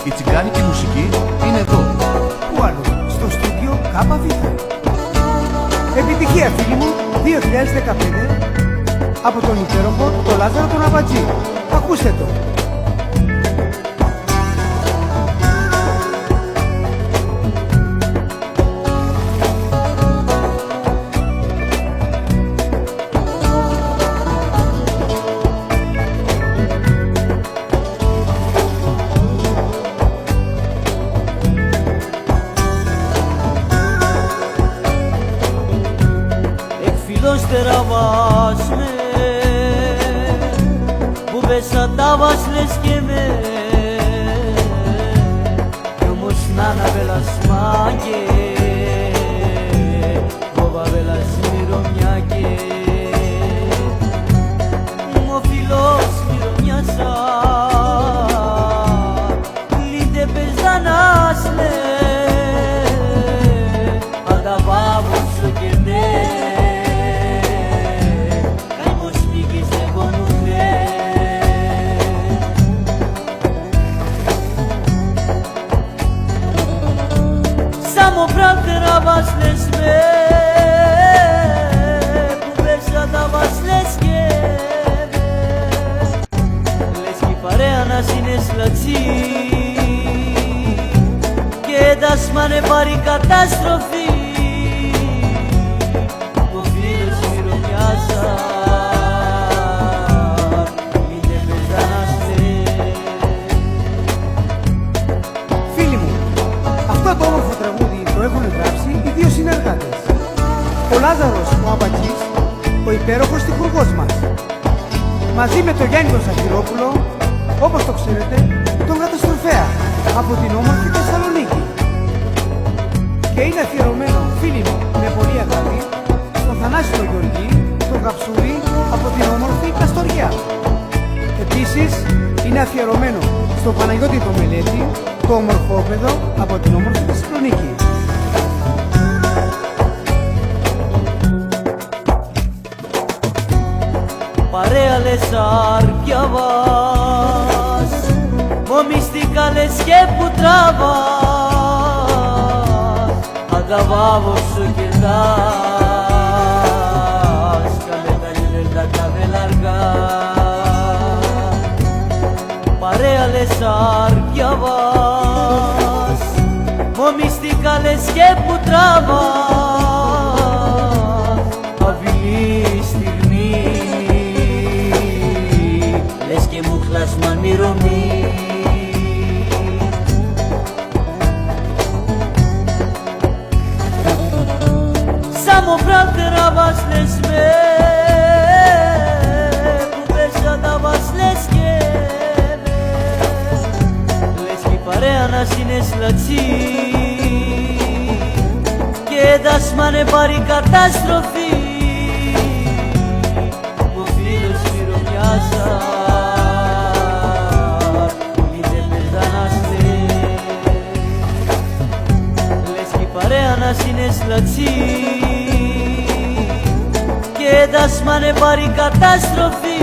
Η τσιγκάνικη μουσική είναι εδώ. Πού άλλο? Στο στούντιο ΚΒ. Επιτυχία, φίλοι μου, 2015 από τον υπέροχο το Λάζαρο τον Αμπατζή. Ακούστε το. Τεραβάς με που πέσα τα βασλές και με κι όμως να αναβέλας μάγκε κόβα βέλας μυρωμιάκε μου φίλος μυρωμιάσα λίτε πεζανάς με ανταβάβω σου και ναι. Samo pravdera vas ne sme Pubesa da vas ne skeme Leski parea na sineslaci Και δάσμανε πάρει καταστροφή Ο φίλος μυρωμιάσα Μήτε πεζάναστε. Φίλοι μου, αυτό το όμορφο τραγούδι το έχουν γράψει οι δύο συνεργάτες. Ο Λάζαρος ο Αμπατζής, ο υπέροχος τυχουργός μας. Μαζί με τον Γιάννη τον Σαχυρόπουλο, όπως το ξέρετε, τον καταστροφέα από την όμορφη Θεσσαλονίκη. Και είναι αφιερωμένο, φίλοι μου, με πολύ αγάπη, στον Θανάση τον Γεωργή, τον Καψούρη από την όμορφη Καστοριά. Επίσης, είναι αφιερωμένο στον Παναγιώτη τον Μελέτη, το ομορφόπεδο από την όμορφη Θεσσαλονίκη. Παρέα λες αρκιά βάς Μω μυστικά λες και που τραβάς Αγαβάβω σου κερδάς Καλέ τα γελέρτα καβελαργά Παρέα λες αρκιά βάς Μω μυστικά λες και που τραβάς Αβιλή στιγμή Λες και μου χλάσμα μυρωμή Samo pravdera vas ne sme Που πέσα τα vas ne skeme Λες και η παρέα να συνεσλατσί Και δάσμανε πάρει καταστροφή Ο φίλος μυρωμιάσα Μήτε πεζάναστε Λες και η παρέα να συνεσλατσί Και δάσμανε πάρει καταστροφή